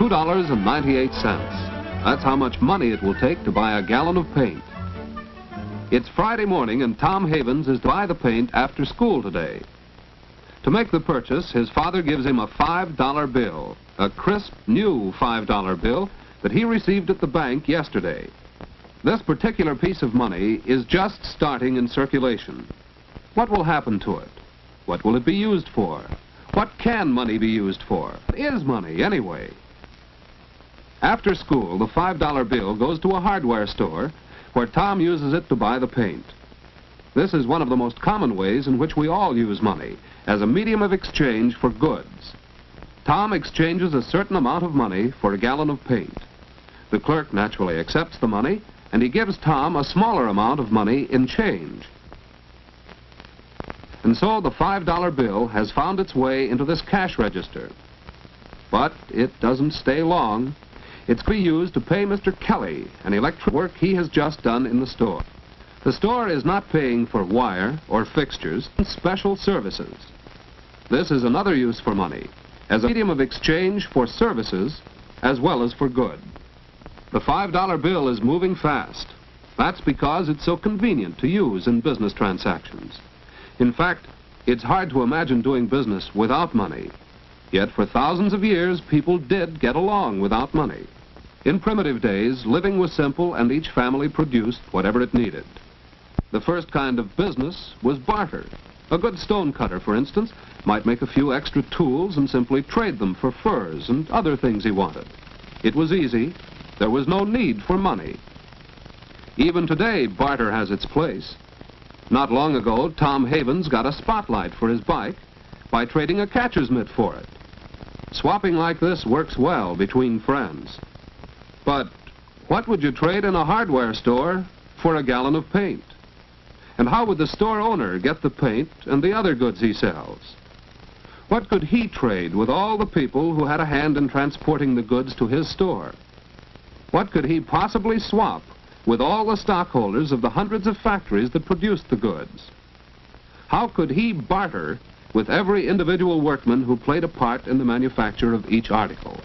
$2.98. That's how much money it will take to buy a gallon of paint. It's Friday morning and Tom Havens is to buy the paint after school today. To make the purchase, his father gives him a $5 bill, a crisp, new $5 bill that he received at the bank yesterday. This particular piece of money is just starting in circulation. What will happen to it? What will it be used for? What can money be used for? What is money, anyway? After school, the $5 bill goes to a hardware store where Tom uses it to buy the paint. This is one of the most common ways in which we all use money, as a medium of exchange for goods. Tom exchanges a certain amount of money for a gallon of paint. The clerk naturally accepts the money, and he gives Tom a smaller amount of money in change. And so the $5 bill has found its way into this cash register. But it doesn't stay long. It's to be used to pay Mr. Kelly an electric work he has just done in the store. The store is not paying for wire or fixtures, special services. This is another use for money, as a medium of exchange for services as well as for good. The $5 bill is moving fast. That's because it's so convenient to use in business transactions. In fact, it's hard to imagine doing business without money. Yet for thousands of years, people did get along without money. In primitive days, living was simple and each family produced whatever it needed. The first kind of business was barter. A good stone cutter, for instance, might make a few extra tools and simply trade them for furs and other things he wanted. It was easy. There was no need for money. Even today, barter has its place. Not long ago, Tom Havens got a spotlight for his bike by trading a catcher's mitt for it. Swapping like this works well between friends. But what would you trade in a hardware store for a gallon of paint? And how would the store owner get the paint and the other goods he sells? What could he trade with all the people who had a hand in transporting the goods to his store? What could he possibly swap with all the stockholders of the hundreds of factories that produced the goods? How could he barter with every individual workman who played a part in the manufacture of each article?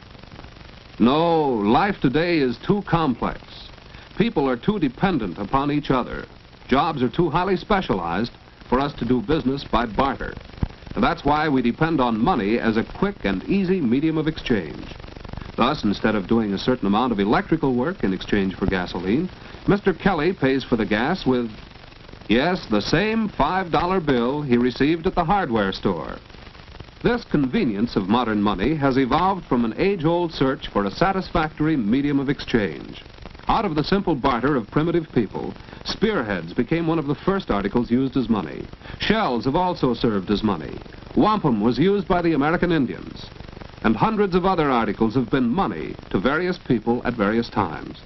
No, life today is too complex. People are too dependent upon each other. Jobs are too highly specialized for us to do business by barter. And that's why we depend on money as a quick and easy medium of exchange. Thus, instead of doing a certain amount of electrical work in exchange for gasoline, Mr. Kelly pays for the gas with, yes, the same $5 bill he received at the hardware store. This convenience of modern money has evolved from an age-old search for a satisfactory medium of exchange. Out of the simple barter of primitive people, spearheads became one of the first articles used as money. Shells have also served as money. Wampum was used by the American Indians. And hundreds of other articles have been money to various people at various times.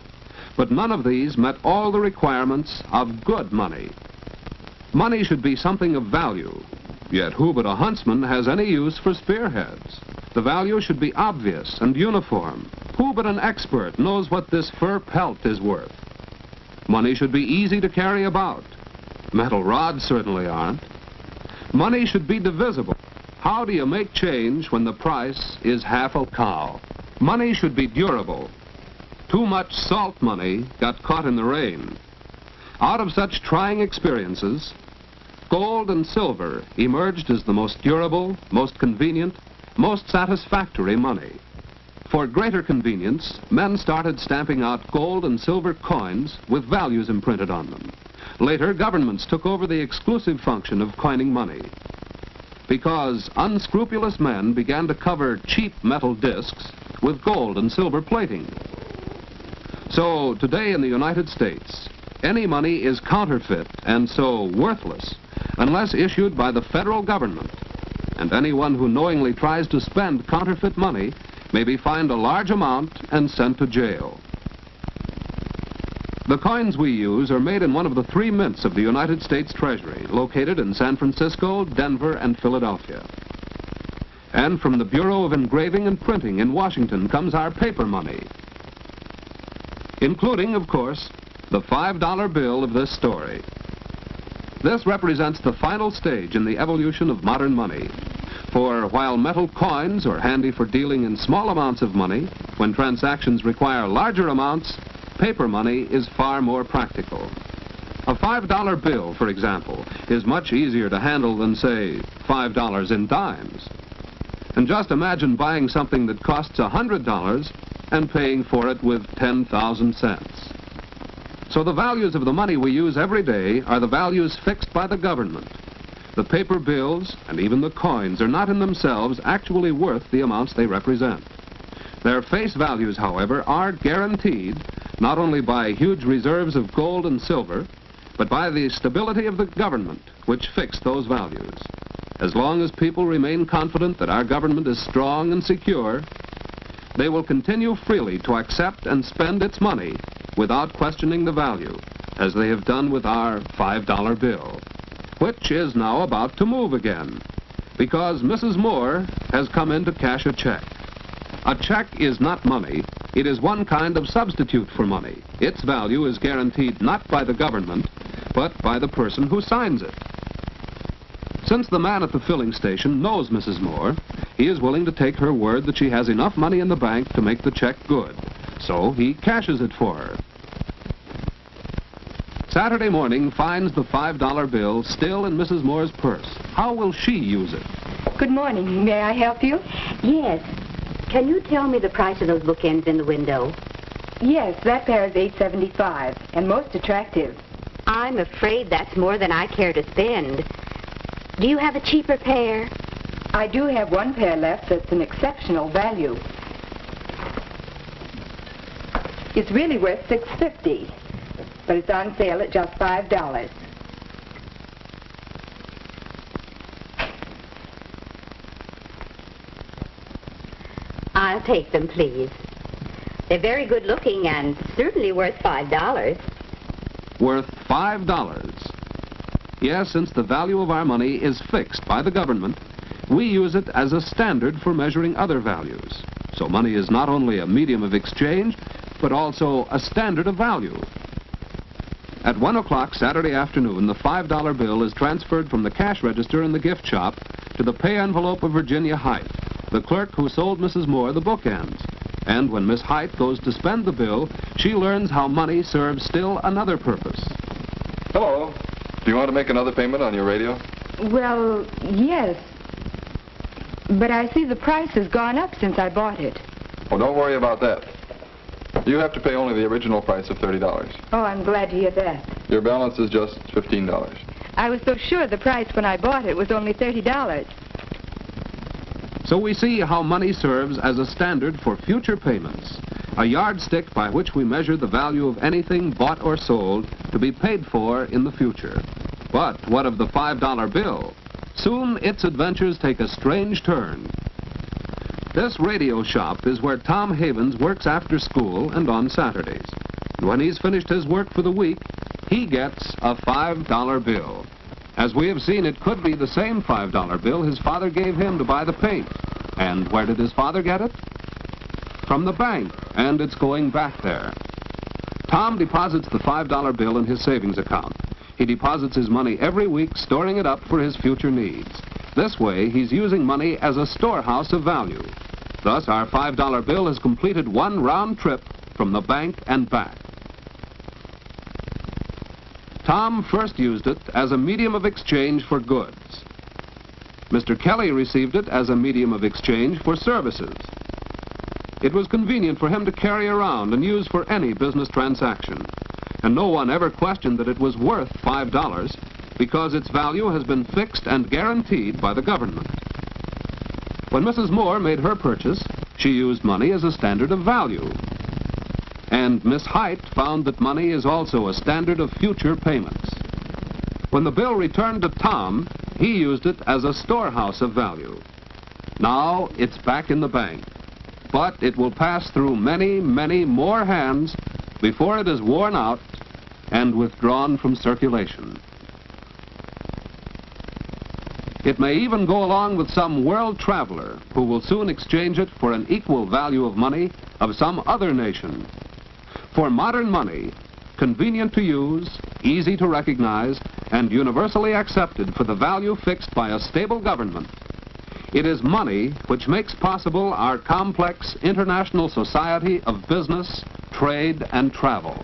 But none of these met all the requirements of good money. Money should be something of value. Yet who but a huntsman has any use for spearheads? The value should be obvious and uniform. Who but an expert knows what this fur pelt is worth? Money should be easy to carry about. Metal rods certainly aren't. Money should be divisible. How do you make change when the price is half a cow? Money should be durable. Too much salt money got caught in the rain. Out of such trying experiences, gold and silver emerged as the most durable, most convenient, most satisfactory money. For greater convenience, men started stamping out gold and silver coins with values imprinted on them. Later, governments took over the exclusive function of coining money, because unscrupulous men began to cover cheap metal discs with gold and silver plating. So today in the United States, any money is counterfeit and so worthless unless issued by the federal government. And anyone who knowingly tries to spend counterfeit money may be fined a large amount and sent to jail. The coins we use are made in one of the 3 mints of the United States Treasury, located in San Francisco, Denver, and Philadelphia. And from the Bureau of Engraving and Printing in Washington comes our paper money, including, of course, the $5 bill of this story. This represents the final stage in the evolution of modern money. For while metal coins are handy for dealing in small amounts of money, when transactions require larger amounts, paper money is far more practical. A $5 bill, for example, is much easier to handle than, say, $5 in dimes. And just imagine buying something that costs $100 and paying for it with 10,000 cents. So the values of the money we use every day are the values fixed by the government. The paper bills and even the coins are not in themselves actually worth the amounts they represent. Their face values, however, are guaranteed not only by huge reserves of gold and silver, but by the stability of the government, which fixed those values. As long as people remain confident that our government is strong and secure, they will continue freely to accept and spend its money without questioning the value, as they have done with our $5 bill, which is now about to move again, because Mrs. Moore has come in to cash a check. A check is not money. It is one kind of substitute for money. Its value is guaranteed not by the government, but by the person who signs it. Since the man at the filling station knows Mrs. Moore, he is willing to take her word that she has enough money in the bank to make the check good. So he cashes it for her. Saturday morning finds the $5 bill still in Mrs. Moore's purse. How will she use it? Good morning. May I help you? Yes. Can you tell me the price of those bookends in the window? Yes, that pair is $8.75 and most attractive. I'm afraid that's more than I care to spend. Do you have a cheaper pair? I do have one pair left that's an exceptional value. It's really worth $6.50, but it's on sale at just $5. I'll take them, please. They're very good looking and certainly worth $5. Worth $5. Yes, since the value of our money is fixed by the government, we use it as a standard for measuring other values. So money is not only a medium of exchange, but also a standard of value. At 1 o'clock Saturday afternoon, the $5 bill is transferred from the cash register in the gift shop to the pay envelope of Virginia Height, the clerk who sold Mrs. Moore the bookends. And when Miss Height goes to spend the bill, she learns how money serves still another purpose. Hello. Do you want to make another payment on your radio? Well, yes. But I see the price has gone up since I bought it. Oh, don't worry about that. You have to pay only the original price of $30. Oh, I'm glad to hear that. Your balance is just $15. I was so sure the price when I bought it was only $30. So we see how money serves as a standard for future payments, a yardstick by which we measure the value of anything bought or sold to be paid for in the future. But what of the $5 bill? Soon its adventures take a strange turn. This radio shop is where Tom Havens works after school and on Saturdays. And when he's finished his work for the week, he gets a $5 bill. As we have seen, it could be the same $5 bill his father gave him to buy the paint. And where did his father get it? From the bank, and it's going back there. Tom deposits the $5 bill in his savings account. He deposits his money every week, storing it up for his future needs. This way, he's using money as a storehouse of value. Thus, our $5 bill has completed one round trip from the bank and back. Tom first used it as a medium of exchange for goods. Mr. Kelly received it as a medium of exchange for services. It was convenient for him to carry around and use for any business transaction. And no one ever questioned that it was worth $5 because its value has been fixed and guaranteed by the government. When Mrs. Moore made her purchase, she used money as a standard of value. And Miss Height found that money is also a standard of future payments. When the bill returned to Tom, he used it as a storehouse of value. Now it's back in the bank, but it will pass through many, many more hands before it is worn out and withdrawn from circulation. It may even go along with some world traveler who will soon exchange it for an equal value of money of some other nation. For modern money, convenient to use, easy to recognize, and universally accepted for the value fixed by a stable government, It is money which makes possible our complex international society of business, trade, and travel.